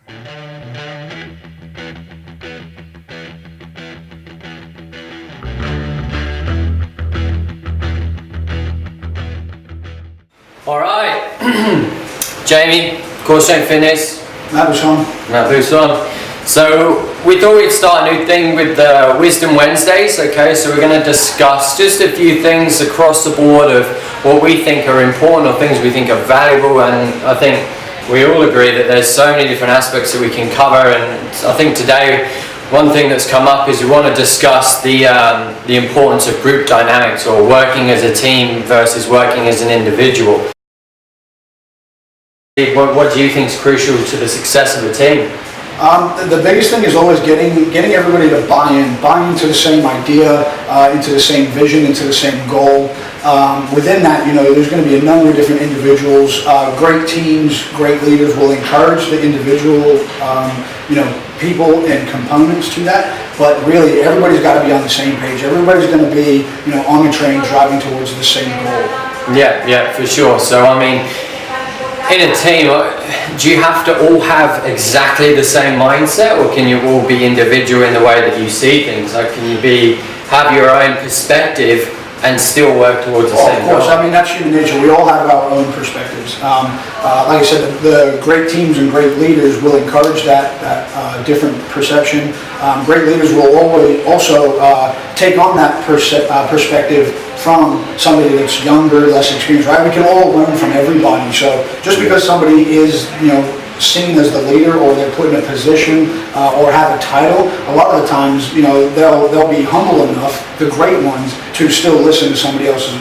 All right, Jamie, Core Strength Fitness. Matt Buson. So we thought we'd start a new thing with the Wisdom Wednesdays, okay? So we're going to discuss just a few things across the board of what we think are important or things we think are valuable, and I think we all agree that there's so many different aspects that we can cover, and I think today one thing that's come up is we want to discuss the importance of group dynamics, or working as a team versus working as an individual. What do you think is crucial to the success of a team? The biggest thing is always getting everybody to buy into the same idea, into the same vision, into the same goal. Within that, there's going to be a number of different individuals. Great teams, great leaders will encourage the individual, people and components to that. But really, everybody's got to be on the same page. Everybody's going to be, on the train driving towards the same goal. Yeah, for sure. So I mean, in a team, do you have to all have exactly the same mindset, or can you all be individual in the way that you see things? Like, can you have your own perspective and still work towards the same goal? Of course, I mean, that's human nature. We all have our own perspectives. Like I said, the great teams and great leaders will encourage that different perception. Great leaders will always also take on that perspective from somebody that's younger, less experienced, right? We can all learn from everybody. So just because somebody is, seen as the leader, or they're put in a position, or have a title, a lot of the times, they'll be humble enough, the great ones, to still listen to somebody else's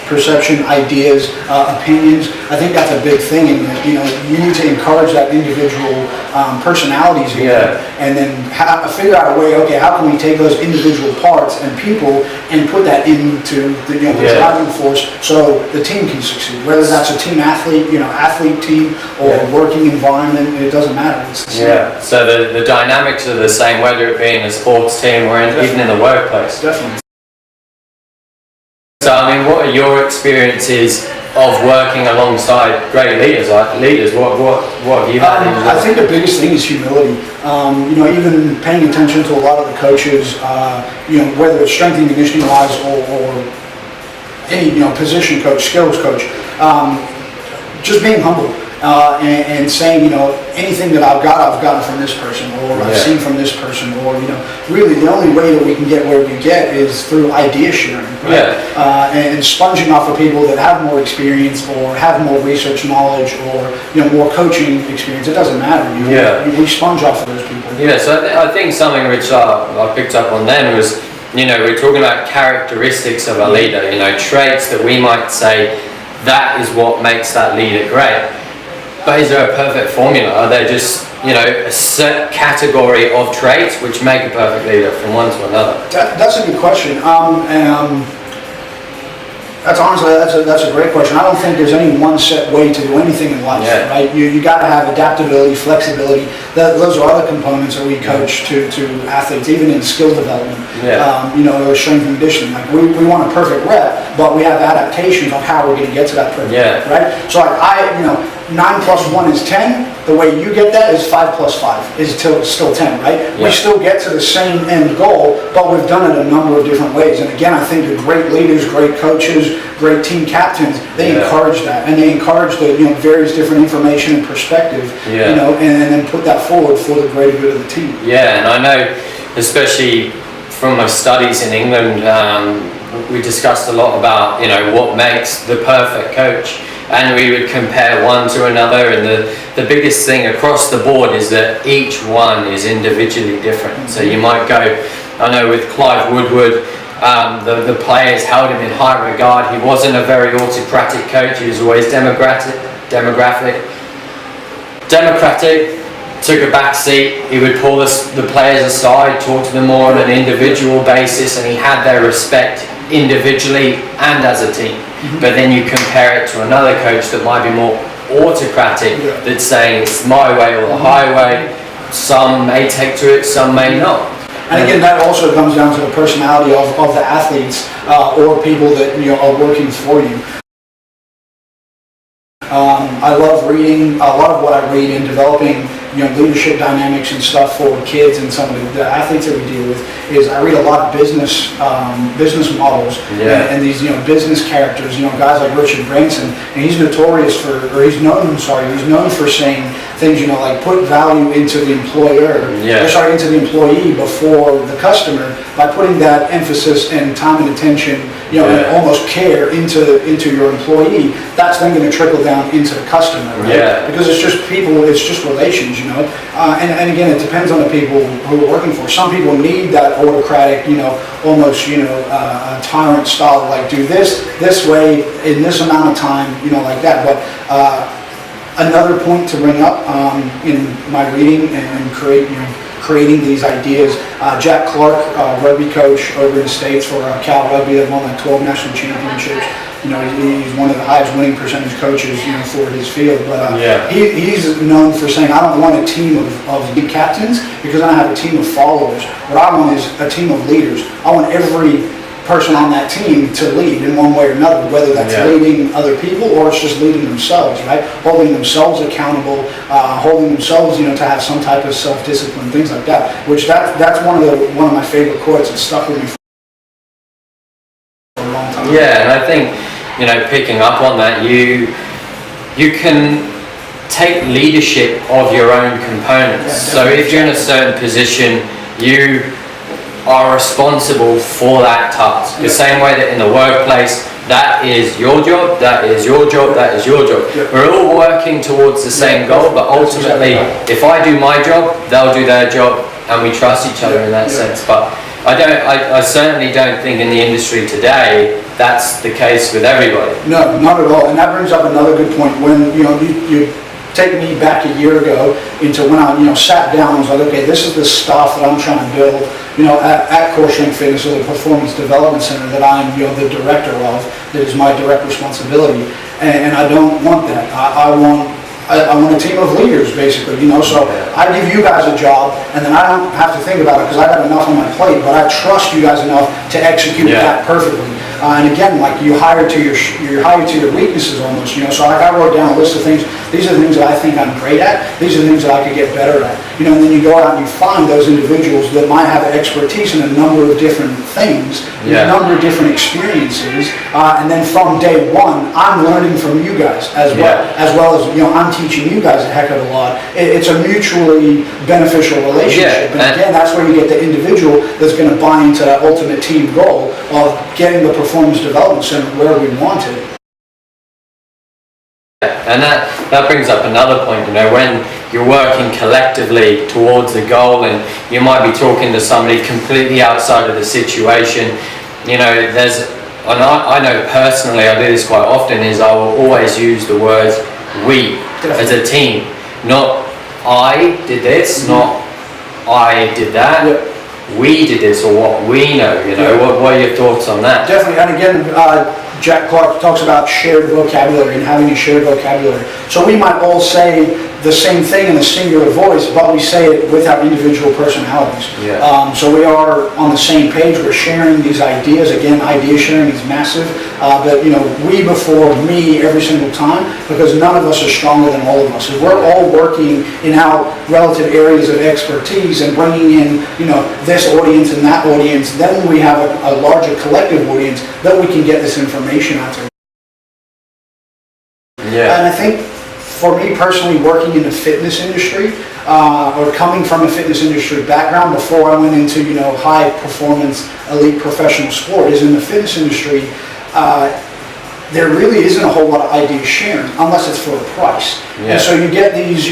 perception, ideas, opinions. I think that's a big thing, and you need to encourage that individual personalities here, and then figure out a way. Okay, how can we take those individual parts and people and put that into the driving force so the team can succeed? Whether that's a team athlete, athlete team, or working environment, it doesn't matter. It's the same. Yeah. So the dynamics are the same, whether it be in a sports team or even in the workplace. Definitely. So I mean, what are your experiences of working alongside great leaders? What have you had? I think the biggest thing is humility. Even paying attention to a lot of the coaches, whether it's strength and conditioning wise or any position coach, skills coach, just being humble. And saying, anything that I've gotten from this person, or I've seen from this person, or, really the only way that we can get where we get is through idea sharing, right? And sponging off of people that have more experience, or have more research knowledge, or, more coaching experience. It doesn't matter. We sponge off of those people. Yeah, so I think something which I picked up on then was, we're talking about characteristics of a leader, traits that we might say that is what makes that leader great. But is there a perfect formula? Are there just, a set category of traits which make a perfect leader from one to another? That's a good question. That's a great question. I don't think there's any one set way to do anything in life, right? You got to have adaptability, flexibility. Those are other components that we coach to athletes, even in skill development. Or strength and conditioning. Like we want a perfect rep, but we have adaptations on how we're going to get to that perfect rep, right? So 9 plus 1 is 10. The way you get that is 5 plus 5 is still 10, right? We still get to the same end goal, but we've done it a number of different ways. And again, I think the great leaders, great coaches, great team captains, they encourage that, and they encourage the various different information and perspective, and then put that forward for the greater good of the team. Yeah, and I know, especially from my studies in England, we discussed a lot about what makes the perfect coach. And we would compare one to another, and the biggest thing across the board is that each one is individually different. So you might go, I know with Clive Woodward, the players held him in high regard. He wasn't a very autocratic coach. He was always democratic, took a back seat. He would pull the players aside, talk to them more on an individual basis, and he had their respect individually and as a team. But then you compare it to another coach that might be more autocratic, that's saying it's my way or the highway. Some may take to it, some may not. And again, that also comes down to the personality of the athletes or people that are working for you. I love reading. A lot of what I read in developing leadership dynamics and stuff for kids and some of the athletes that we deal with, is I read a lot of business models and these business characters, guys like Richard Branson, and he's known for saying things like put value into the into the employee before the customer, by putting that emphasis and time and attention, and almost care into your employee. That's then going to trickle down into the customer, right? Because it's just people, it's just relations, and again, it depends on the people who are working for. Some people need that autocratic, almost, tyrant style, like do this way in this amount of time, like that. But another point to bring up in my reading and creating these ideas, Jack Clark, rugby coach over in the States for Cal Rugby, that won like 12 national championships. He's one of the highest winning percentage coaches, for his field. But he's known for saying, I don't want a team of lead captains, because I have a team of followers. What I want is a team of leaders. I want every person on that team to lead in one way or another, whether that's leading other people or it's just leading themselves, right? Holding themselves accountable, holding themselves, to have some type of self-discipline, things like that. Which that's one of my favorite quotes. It stuck with me for a long time. Yeah, and I think picking up on that, you can take leadership of your own components. So if you're in a certain position, you are responsible for that task. The same way that in the workplace, that is your job, that is your job, that is your job. We're all working towards the same goal, but ultimately, if I do my job, they'll do their job, and we trust each other in that sense. But I certainly don't think in the industry today that's the case with everybody. No, not at all. And that brings up another good point. When you take me back a year ago into when I sat down and was like, okay, this is the stuff that I'm trying to build, at Core Strength Fitness, or the Performance Development Center that I'm the director of, that is my direct responsibility, and I don't want that. I want a team of leaders, basically, so I give you guys a job, and then I don't have to think about it because I got enough on my plate, but I trust you guys enough to execute that perfectly. And again, like you're hired to your weaknesses almost, so like I wrote down a list of things. These are the things that I think I'm great at. These are the things that I could get better at. And then you go out and you find those individuals that might have expertise in a number of different things, a number of different experiences, and then from day one, I'm learning from you guys as well as I'm teaching you guys a heck of a lot. It's a mutually beneficial relationship, and again, that's where you get the individual that's going to buy into that ultimate team goal of getting the Performance Development Center where we want it. And that brings up another point, when you're working collectively towards a goal, and you might be talking to somebody completely outside of the situation, I know personally, I do this quite often, is I will always use the words we as a team, not I did this, not I did that. We did this, or what we know, what are your thoughts on that? Definitely, and again, Jack Clark talks about shared vocabulary and having a shared vocabulary. So we might all say the same thing in a singular voice, but we say it with our individual personalities. So we are on the same page. We're sharing these ideas. Again, idea sharing is massive. But we before me every single time, because none of us are stronger than all of us. If we're all working in our relative areas of expertise and bringing in this audience and that audience, then we have a larger collective audience that we can get this information out to. And I think for me personally, working in the fitness industry, or coming from a fitness industry background before I went into high performance elite professional sport, is in the fitness industry, there really isn't a whole lot of idea sharing unless it's for a price. And so you get these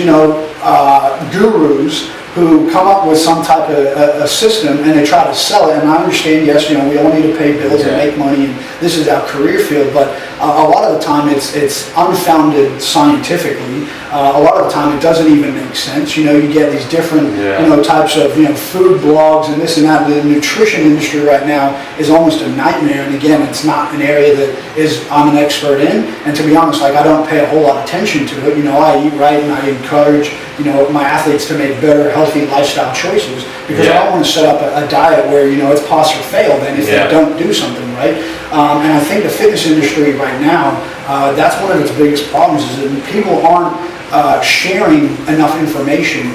gurus who come up with some type of a system and they try to sell it. And I understand, yes, we all need to pay bills and make money, and this is our career field, but a lot of the time it's unfounded scientifically. A lot of the time it doesn't even make sense. You get these different types of food blogs and this and that. The nutrition industry right now is almost a nightmare, and again, it's not an area that I'm an expert in, and to be honest, I don't pay a whole lot of attention to it. I eat right, and I encourage my athletes to make better, healthy lifestyle choices, because I don't want to set up a diet where it's pass or fail then if they don't do something right. And I think the fitness industry right now, that's one of its biggest problems, is that people aren't sharing enough information,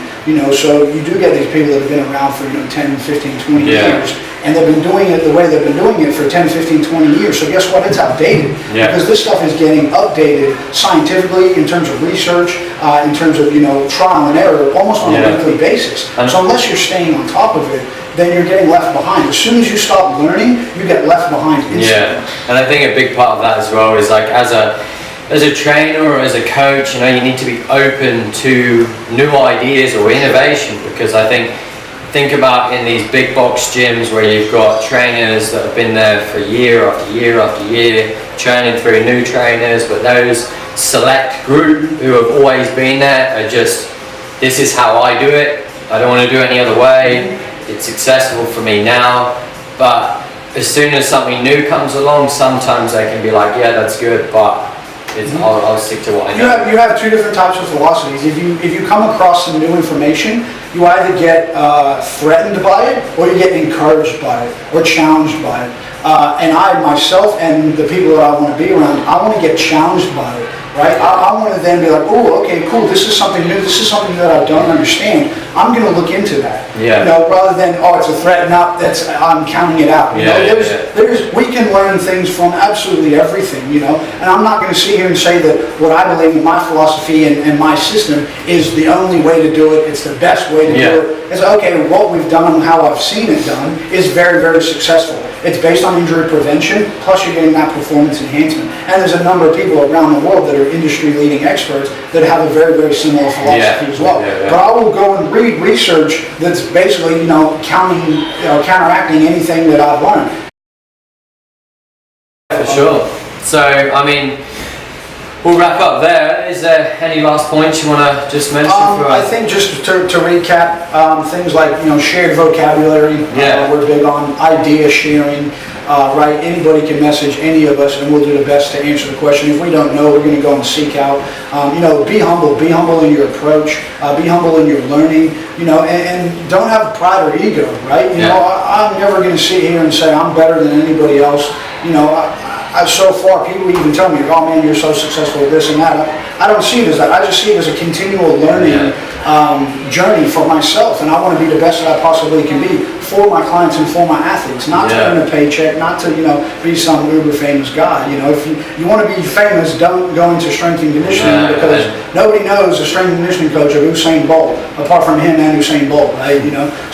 so you do get these people that have been around for 10, 15, 20 years, and they've been doing it the way they've been doing it for 10, 15, 20 years. So guess what? It's outdated, because this stuff is getting updated scientifically, in terms of research, in terms of trial and error, almost on a weekly basis. So unless you're staying on top of it, then you're getting left behind. As soon as you stop learning, you get left behind instantly. And I think a big part of that as well is, like, as a trainer or as a coach, you need to be open to new ideas or innovation, because I think about in these big box gyms where you've got trainers that have been there for year after year after year, training through new trainers, but those select group who have always been there are just, this is how I do it, I don't want to do it any other way, it's accessible for me now. But as soon as something new comes along, sometimes they can be like, yeah, that's good, but I'll stick to what I know. You have two different types of philosophies. If you come across some new information, you either get threatened by it, or you get encouraged by it, or challenged by it. And I myself and the people that I want to be around, I want to get challenged by it. Right? I want to then be like, oh, okay, cool, this is something new, this is something that I don't understand. I'm going to look into that. Rather than, oh, it's a threat, no, I'm counting it out. We can learn things from absolutely everything, and I'm not going to sit here and say that what I believe in, my philosophy and my system, is the only way to do it, it's the best way to do it. It's okay, what we've done and how I've seen it done is very, very successful. It's based on injury prevention, plus you're getting that performance enhancement. And there's a number of people around the world that are industry-leading experts that have a very, very similar philosophy as well. But I will go and read research that's basically, counteracting anything that I've learned. For sure. So, I mean, we'll wrap up there. Is there any last points you want to just mention? I think just to recap, things like shared vocabulary. We're big on idea sharing. Right? Anybody can message any of us, and we'll do the best to answer the question. If we don't know, we're going to go and seek out. Be humble. Be humble in your approach. Be humble in your learning. And don't have pride or ego. Right? I'm never going to sit here and say I'm better than anybody else. So far, people even tell me, oh man, you're so successful with this and that. I don't see it as that. I just see it as a continual learning journey for myself, and I want to be the best that I possibly can be for my clients and for my athletes. Not to earn a paycheck, not to be some uber famous guy. If you want to be famous, don't go into strength and conditioning, because nobody knows a strength and conditioning coach of Usain Bolt apart from him and Usain Bolt, right?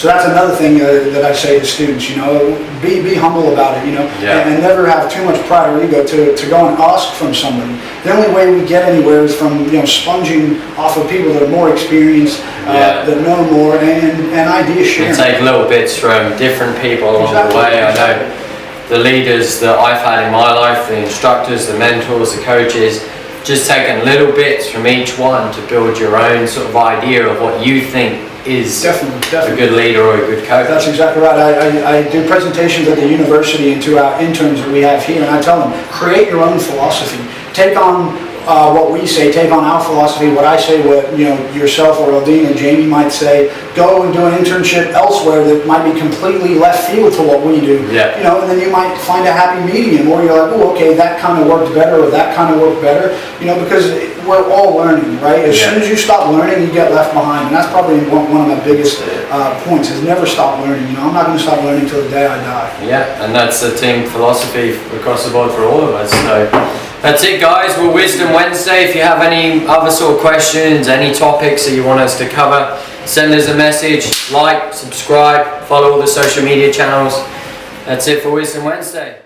So that's another thing that I say to students. Be humble about it. And never have too much pride or ego to go and ask from somebody. The only way we get anywhere is from sponging off of people that are more experienced, that know more, and idea sharing. And take little bits from different people along the way. I know the leaders that I've had in my life, the instructors, the mentors, the coaches, just taking little bits from each one to build your own sort of idea of what you think is definitely a good leader or a good coach. That's exactly right. I do presentations at the university and to our interns that we have here, and I tell them, create your own philosophy. Take on what we say, take on our philosophy, what I say, what yourself or Aldine and Jamie might say. Go and do an internship elsewhere that might be completely left field to what we do. And then you might find a happy medium, or you're like, oh, okay, that kind of worked better, or that kind of worked better. Because we're all learning, right? As soon as you stop learning, you get left behind, and that's probably one of my biggest points, is never stop learning. I'm not going to stop learning until the day I die. And that's a team philosophy across the board for all of us. So that's it, guys. Well, Wisdom Wednesday. If you have any other sort of questions, any topics that you want us to cover, send us a message, like, subscribe, follow all the social media channels. That's it for Wisdom Wednesday.